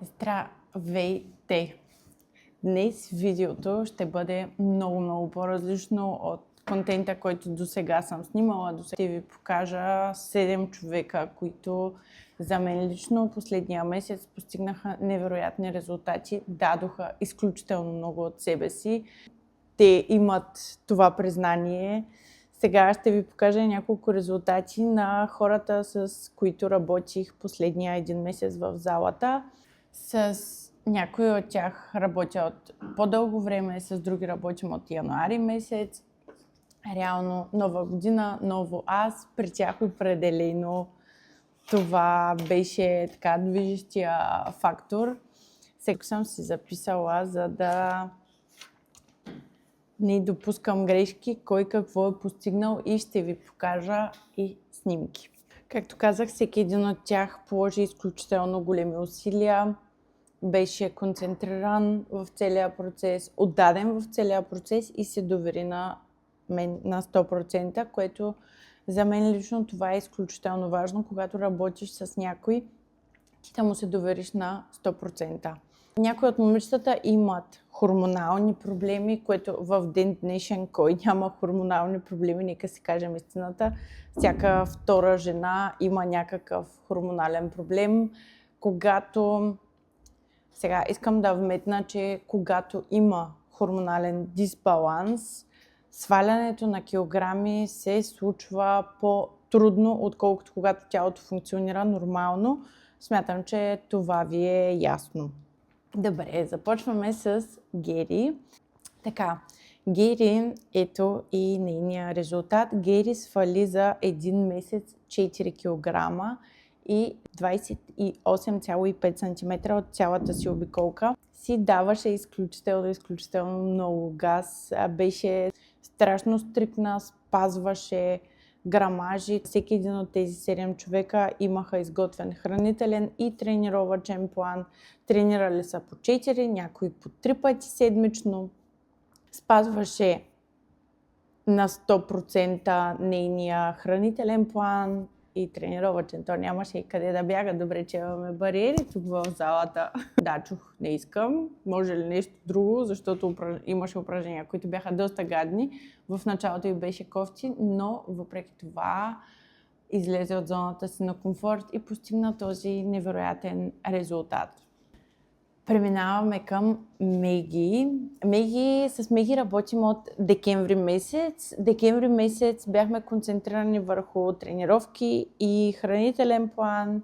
Здравейте! Днес видеото ще бъде много по-различно от контента, който до сега съм снимала. Ще ви покажа 7 човека, които за мен лично последния месец постигнаха невероятни резултати, дадоха изключително много от себе си. Те имат това признание. Сега ще ви покажа няколко резултати на хората, с които работих последния един месец в залата. С някои от тях работя от по-дълго време, с други работим от януари месец. Реално нова година, ново аз. При тях определено това беше така движещия фактор. Сега съм си записала, за да не допускам грешки, кой какво е постигнал и ще ви покажа и снимки. Както казах, всеки един от тях положи изключително големи усилия, беше концентриран в целия процес, отдаден в целия процес и се довери на мен на 100%, което за мен лично това е изключително важно, когато работиш с някой, ти да му се довериш на 100%. Някои от момичетата имат хормонални проблеми, което в ден днешен кой няма хормонални проблеми, нека си кажем истината. Всяка втора жена има някакъв хормонален проблем. Сега искам да вметна, че когато има хормонален дисбаланс, свалянето на килограми се случва по-трудно, отколкото когато тялото функционира нормално. Смятам, че това ви е ясно. Добре, започваме с Гери. Така, Гери, ето и нейния резултат. Гери свали за един месец 4 кг и 28,5 см от цялата си обиколка. Си даваше изключително много газ. Беше страшно стриктна, спазваше грамажи. Всеки един от тези 7 човека имаха изготвен хранителен и тренировъчен план. Тренирали са по 4, някои по 3 пъти седмично. Спазваше на 100% нейния хранителен план и тренировъчен. То нямаше и къде да бяга. Добре, че имаме бариери тук в залата. Да, чух, не искам. Може ли нещо друго, защото имаше упражнения, които бяха доста гадни. В началото и беше кофти, но въпреки това излезе от зоната си на комфорт и постигна този невероятен резултат. Преминаваме към Меги. С Меги работим от декември месец. Декември месец бяхме концентрирани върху тренировки и хранителен план,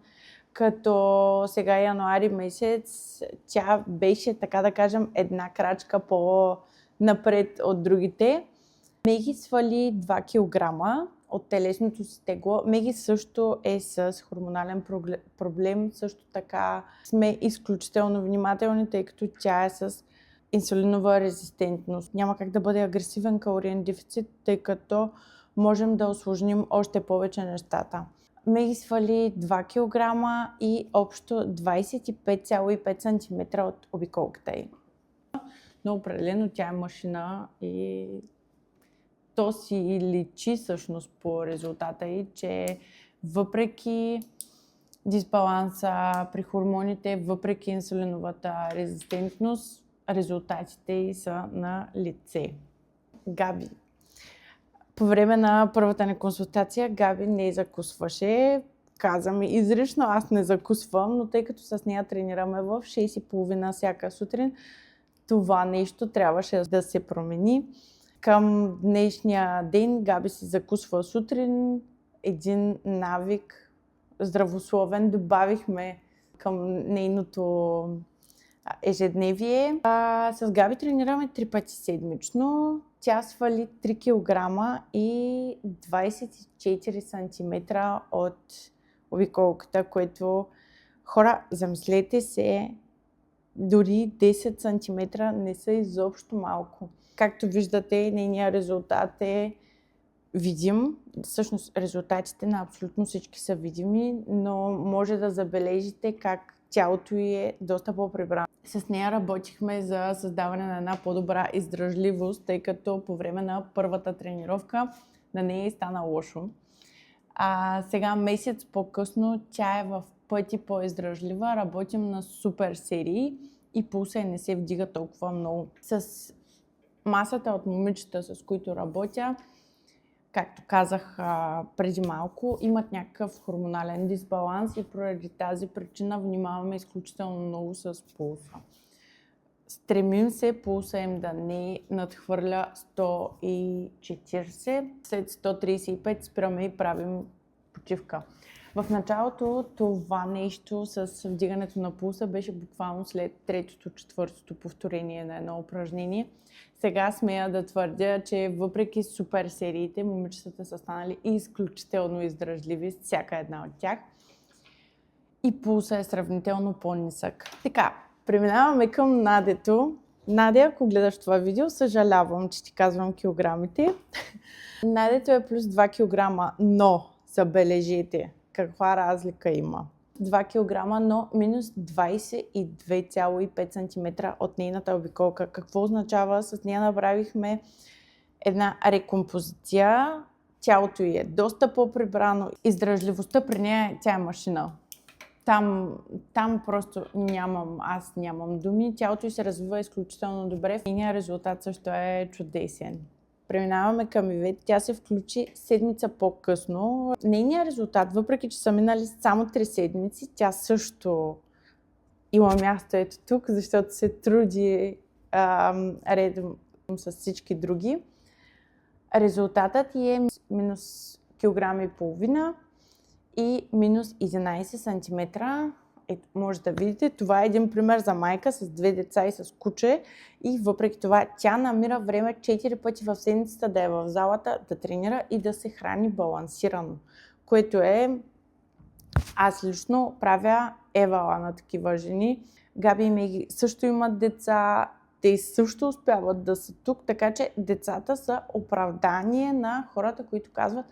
като сега януари месец тя беше, така да кажем, една крачка по-напред от другите. Меги свали 2 кг от телесното си тегло. Меги също е с хормонален проблем, също така сме изключително внимателни, тъй като тя е с инсулинова резистентност. Няма как да бъде агресивен калориен дефицит, тъй като можем да усложним още повече нещата. Меги свали 2 кг и общо 25,5 см от обиколката й. Но определено тя е машина и то си личи всъщност по резултата й, че въпреки дисбаланса при хормоните, въпреки инсулиновата резистентност, резултатите й са на лице. Габи. По време на първата ни консултация Габи не закусваше. Каза ми изрично, аз не закусвам, но тъй като с нея тренираме в 6:30 всяка сутрин, това нещо трябваше да се промени. Към днешния ден Габи си закусва сутрин, един навик здравословен добавихме към нейното ежедневие. С Габи тренираме 3 пъти седмично. Тя свали 3 кг и 24 см от обиколката, което хора, замислете се, дори 10 см не са изобщо малко. Както виждате, нейният резултат е видим. Всъщност резултатите на абсолютно всички са видими, но може да забележите как тялото й е доста по-прибрано. С нея работихме за създаване на една по-добра издръжливост, тъй като по време на първата тренировка на нея стана лошо. Сега месец по-късно тя е в пъти по-издръжлива, работим на супер серии и пулса не се вдига толкова много. С масата от момичета, с които работя, както казах преди малко, имат някакъв хормонален дисбаланс и поради тази причина внимаваме изключително много с пулса. Стремим се пулса им да не надхвърля 140, след 135 спираме и правим почивка. В началото това нещо с вдигането на пулса беше буквално след третото, четвъртото повторение на едно упражнение. Сега смея да твърдя, че въпреки супер сериите, момичетата са станали изключително издръжливи, всяка една от тях. И пулса е сравнително по-нисък. Така, преминаваме към Надето. Надя, ако гледаш това видео, съжалявам, че ти казвам килограмите. Надето е плюс 2 кг, но забележете каква разлика има. 2 кг, но минус 22,5 см от нейната обиколка. Какво означава? С нея направихме една рекомпозиция. Тялото ѝ е доста по-прибрано. Издръжливостта при нея, тя е машина. Там просто аз нямам думи. Тялото ѝ се развива изключително добре. Нейният резултат също е чудесен. Преминаваме към Ивет. Тя се включи седмица по-късно. Нейният резултат, въпреки че са минали само 3 седмици, тя също има място ето тук, защото се труди редом с всички други. Резултатът е минус килограм и половина и минус 11 см. Ето, може да видите, това е един пример за майка с 2 деца и с куче и въпреки това тя намира време 4 пъти в седмицата да е в залата, да тренира и да се храни балансирано, което е, аз лично правя евала на такива жени. Габи и Меги също имат деца, те също успяват да са тук, така че децата са оправдание на хората, които казват: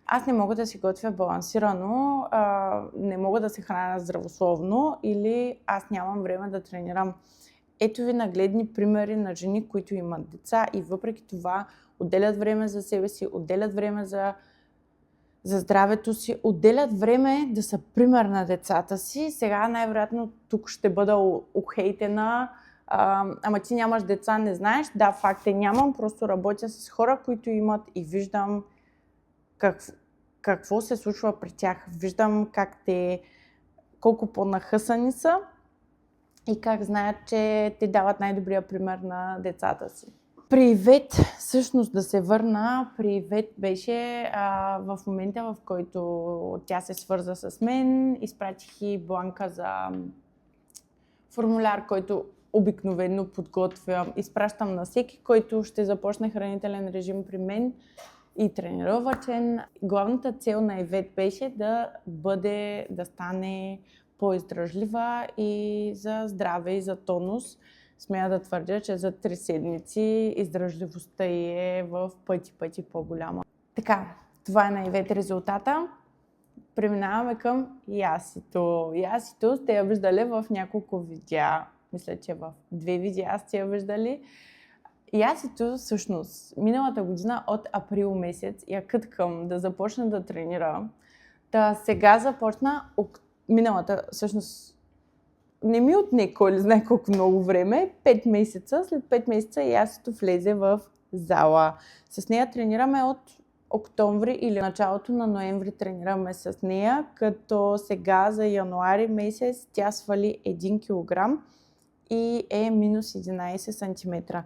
аз не мога да си готвя балансирано, не мога да се храня здравословно или аз нямам време да тренирам. Ето ви нагледни примери на жени, които имат деца и въпреки това отделят време за себе си, отделят време за здравето си, отделят време да са пример на децата си. Сега най-вероятно тук ще бъда ухейтена. Ама ти нямаш деца, не знаеш. Да, факт е, нямам, просто работя с хора, които имат и виждам какво се случва при тях. Виждам колко по-нахъсани са и как знаят, че те дават най-добрия пример на децата си. При Ивет, всъщност да се върна, при Ивет беше в момента, в който тя се свърза с мен, изпратих и бланка за формуляр, който обикновено подготвям. Изпращам на всеки, който ще започне хранителен режим при мен и тренировачен. Главната цел на Ивет беше да стане по-издръжлива и за здраве и за тонус. Смея да твърдя, че за 3 седмици издръжливостта ѝ е в пъти по-голяма. Така, това е на Ивет резултата. Преминаваме към Ясито. Ясито сте я виждали в няколко видеа. Мисля, че в 2 видеа сте я виждали. Ясито всъщност миналата година от април месец я къткам да започна да тренира. Сега започна миналата, всъщност не ми отне кой ли знае колко много време, 5 месеца. След 5 месеца Ясито влезе в зала. С нея тренираме от октомври или началото на ноември тренираме с нея, като сега за януари месец тя свали 1 кг и е минус 11 см.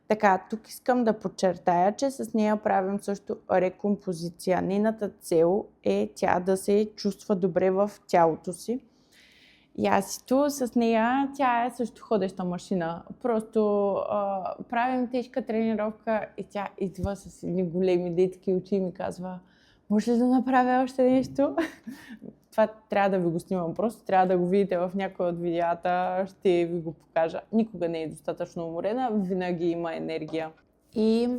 Така, тук искам да подчертая, че с нея правим също рекомпозиция. Нейната цел е тя да се чувства добре в тялото си. Ясито с нея, тя е също ходеща машина. Просто правим тежка тренировка и тя идва с едни големи детски очи и ми казва: може ли да направя още нещо? Това трябва да ви го снимам, просто трябва да го видите в някои от видеята, ще ви го покажа. Никога не е достатъчно уморена, винаги има енергия. И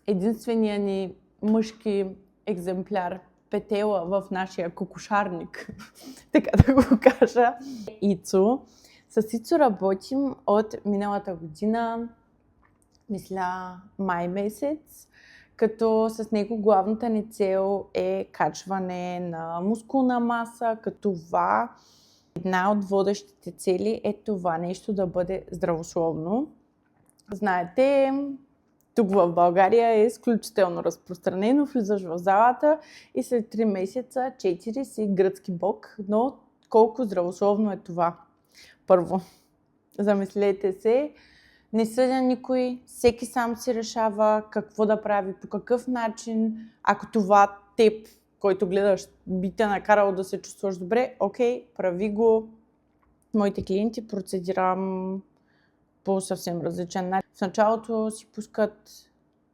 единственият ни мъжки екземпляр, петела в нашия кокошарник, така да го кажа, Ицо. С Ицо работим от миналата година, мисля май месец, като с него главната ни цел е качване на мускулна маса, като това Една от водещите цели е това нещо да бъде здравословно. Знаете, тук в България е изключително разпространено. Влизаш в залата и след 3 месеца, 4 си гръцки бог, но колко здравословно е това? Първо, замислете се, не съдя никой, всеки сам си решава какво да прави, по какъв начин. Ако това теб, който гледаш, би те накарало да се чувстваш добре, окей, прави го. Моите клиенти процедирам по съвсем различен начин. В началото си пускат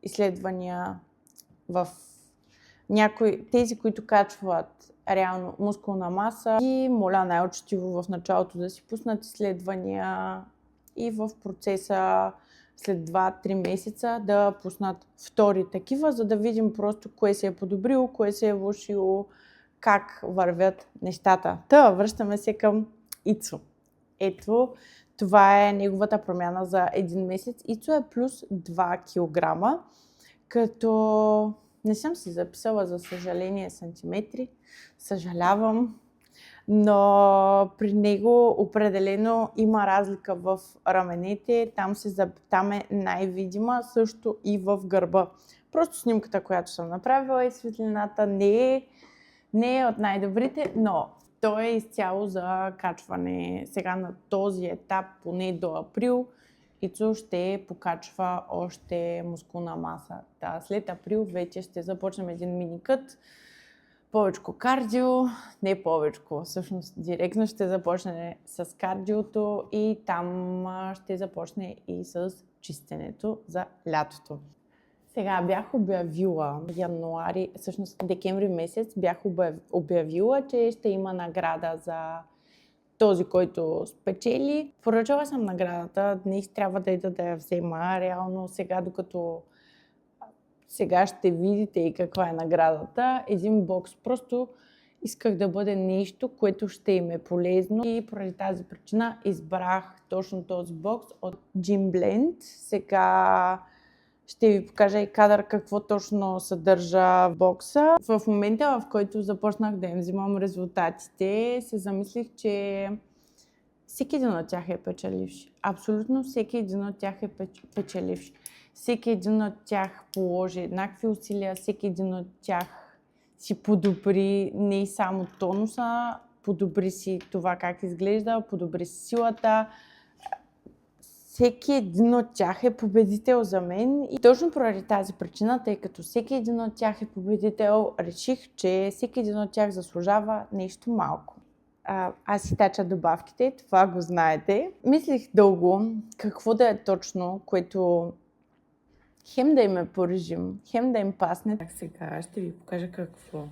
изследвания в тези, които качват реално мускулна маса, и моля най-учтиво в началото да си пуснат изследвания и в процеса след 2-3 месеца да пуснат втори такива, за да видим просто кое се е подобрило, кое се е влошило, как вървят нещата. Връщаме се към Ицо. Ето, това е неговата промяна за 1 месец. Ицо е плюс 2 кг, като не съм си записала, за съжаление, сантиметри. Съжалявам, но при него определено има разлика в раменете. Там е най-видима, също и в гърба. Просто снимката, която съм направила, и светлината не е от най-добрите, но той е изцяло за качване. Сега на този етап, поне до април, Ицо ще покачва още мускулна маса. След април вече ще започнем един миникът, повечко кардио, не повечко, всъщност директно ще започне с кардиото и там ще започне и с чистенето за лятото. Сега бях обявила януари, всъщност декември месец бях обявила, че ще има награда за този, който спечели. Поръчала съм наградата, днес трябва да ида да я взема. Реално сега ще видите и каква е наградата. Един бокс. Просто исках да бъде нещо, което ще им е полезно, и поради тази причина избрах точно този бокс от Gym Blend. Сега ще ви покажа и кадър какво точно съдържа бокса. В момента, в който започнах да им взимам резултатите, се замислих, че всеки един от тях е печеливш. Абсолютно всеки един от тях е печеливш. Всеки един от тях положи еднакви усилия, всеки един от тях си подобри не само тонуса, подобри си това как изглежда, подобри си силата. Всеки един от тях е победител за мен, и точно поради тази причина, тъй като всеки един от тях е победител, реших, че всеки един от тях заслужава нещо малко. Аз си тача добавките, това го знаете. Мислих дълго какво да е точно, което хем да им е по режим, хем да им пасне. Сега ще ви покажа какво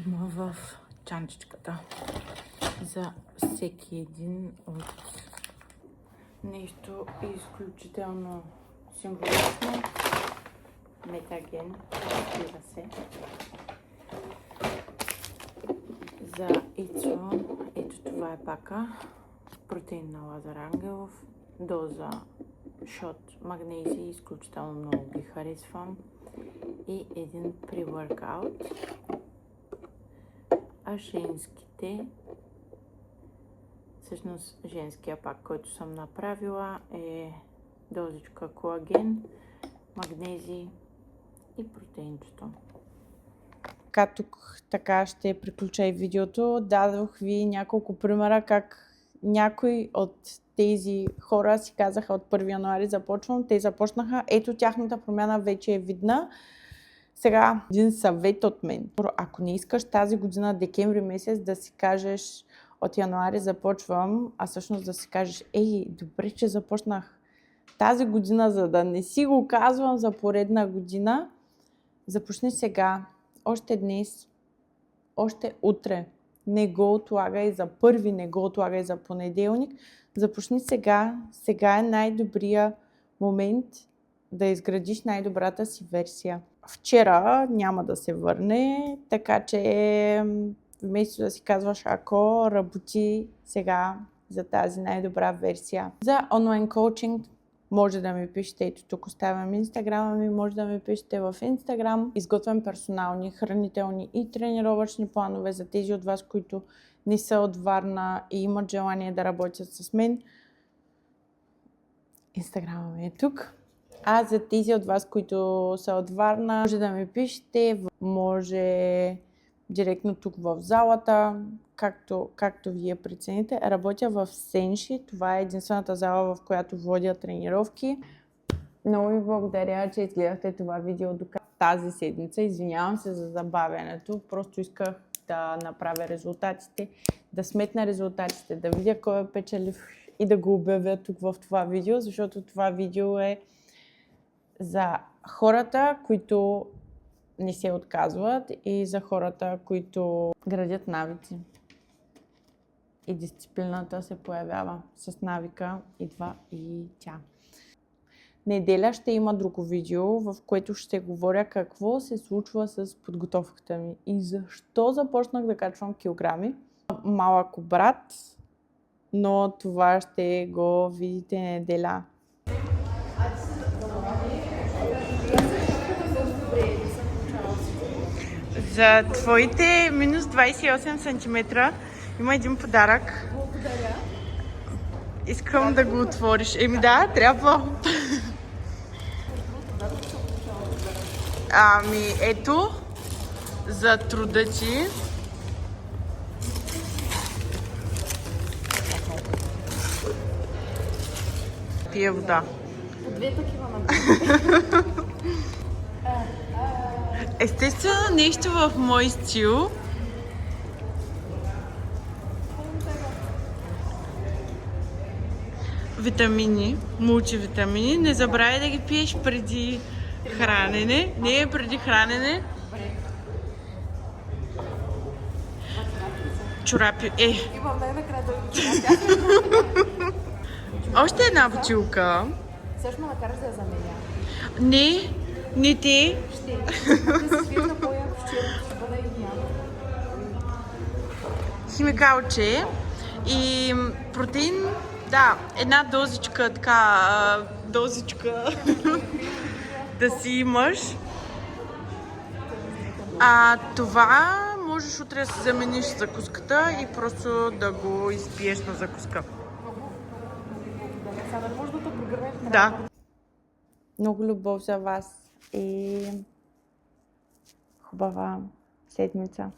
има в чанчичката за всеки един от нещо изключително символично. Метаген, разбира се. За Ицо, ето това е пака. Протеин на Лазар Ангелов. Доза шот магнезий, изключително много ги харесвам. И един pre-workout. А женските, всъщност женския пак, който съм направила, е дозичка колаген, магнезий и протеинчето. Тук така ще приключа и видеото. Дадох ви няколко примера как някои от тези хора си казаха от 1 януари започвам. Те започнаха. Ето тяхната промяна вече е видна. Сега един съвет от мен. Ако не искаш тази година, декември месец, да си кажеш от януари започвам, а всъщност да си кажеш, добре, че започнах тази година, за да не си го казвам за поредна година, започни сега, още днес, още утре. Не го отлагай за първи, не го отлагай за понеделник. Започни сега. Сега е най-добрия момент да изградиш най-добрата си версия. Вчера няма да се върне, така че вместо да си казваш ако, работи сега за тази най-добра версия. За онлайн коучинг може да ми пишете, ето тук оставям инстаграма ми, може да ми пишете в инстаграм. Изготвям персонални, хранителни и тренировъчни планове за тези от вас, които не са от Варна и имат желание да работят с мен, Инстаграма ми е тук. А за тези от вас, които са от Варна, може да ми пишете, може директно тук в залата, както вие прецените. Работя в Сенши, това е единствената зала, в която водя тренировки. Много ви благодаря, че изгледахте това видео до тази седмица. Извинявам се за забавянето, просто исках да направя резултатите, да сметна резултатите, да видя кой е печелив и да го обявя тук в това видео, защото това видео е за хората, които не се отказват и за хората, които градят навици. И дисциплината се появява. С навика идва и тя. Неделя ще има друго видео, в което ще говоря какво се случва с подготовката ми и защо започнах да качвам килограми. Малък брат, но това ще го видите неделя. За твоите минус 28 см има един подарък. Благодаря. Искам да го отвориш. Еми да, трябва. Ами ето, за труда ти. Пия вода. Две такива на Естествено нещо в мой стил. Витамини, мултивитамини. Не забравяй да ги пиеш преди хранене. Не е преди хранене. Чорапи. Имам най-накрая да чорапи. Още една бутилка. Също ме накараш да я заменя. Не ти. Ще. Ще се свижда по-яко, ще бъда и няма. Химикалче и протеин. Да, една дозичка, да си имаш. Това можеш утре да си замениш закуската и просто да го изпиеш на закуска. Сега не може да те прогърнеш. Да. Много любов за вас и хубава седмица.